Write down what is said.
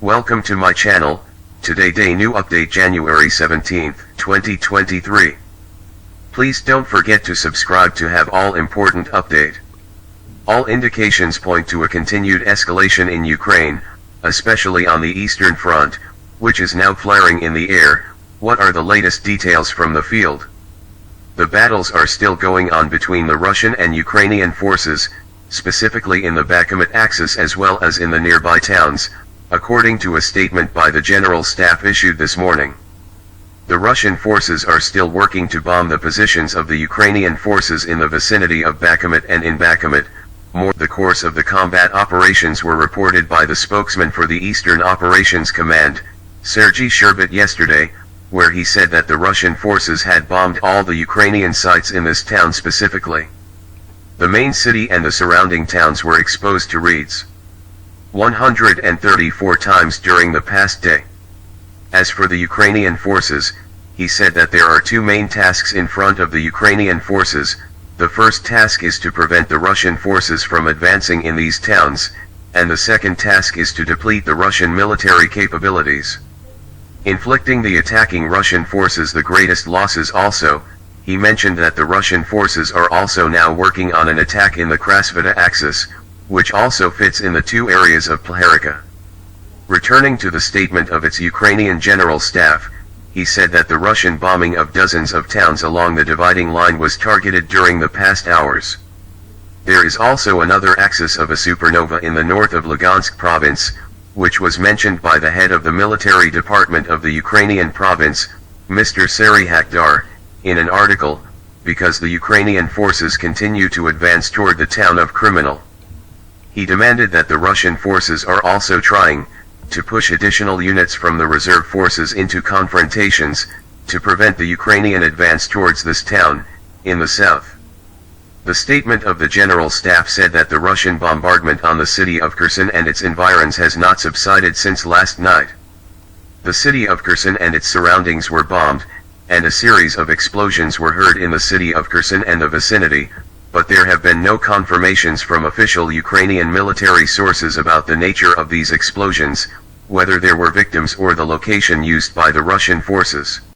Welcome to my channel. Today day new update January 17th, 2023. Please don't forget to subscribe to have all important update. All indications point to a continued escalation in Ukraine, especially on the Eastern Front, which is now flaring in the air. What are the latest details from the field? The battles are still going on between the Russian and Ukrainian forces, specifically in the Bakhmut axis as well as in the nearby towns, according to a statement by the General Staff issued this morning. The Russian forces are still working to bomb the positions of the Ukrainian forces in the vicinity of Bakhmut and in Bakhmut. The course of the combat operations were reported by the spokesman for the Eastern Operations Command, Sergei Sherbet, yesterday, where he said that the Russian forces had bombed all the Ukrainian sites in this town specifically. The main city and the surrounding towns were exposed to raids 134 times during the past day. As for the Ukrainian forces, he said that there are two main tasks in front of the Ukrainian forces. The first task is to prevent the Russian forces from advancing in these towns, and the second task is to deplete the Russian military capabilities, inflicting the attacking Russian forces the greatest losses. Also, he mentioned that the Russian forces are also now working on an attack in the Krasvita axis, which also fits in the two areas of Plaharica. Returning to the statement of its Ukrainian General Staff, he said that the Russian bombing of dozens of towns along the dividing line was targeted during the past hours. There is also another axis of a supernova in the north of Lugansk province, which was mentioned by the head of the military department of the Ukrainian province, Mr. Serhiy Hakdar, in an article, because the Ukrainian forces continue to advance toward the town of Criminal. He demanded that the Russian forces are also trying to push additional units from the reserve forces into confrontations, to prevent the Ukrainian advance towards this town, in the south. The statement of the General Staff said that the Russian bombardment on the city of Kherson and its environs has not subsided since last night. The city of Kherson and its surroundings were bombed, and a series of explosions were heard in the city of Kherson and the vicinity, but there have been no confirmations from official Ukrainian military sources about the nature of these explosions, whether there were victims or the location used by the Russian forces.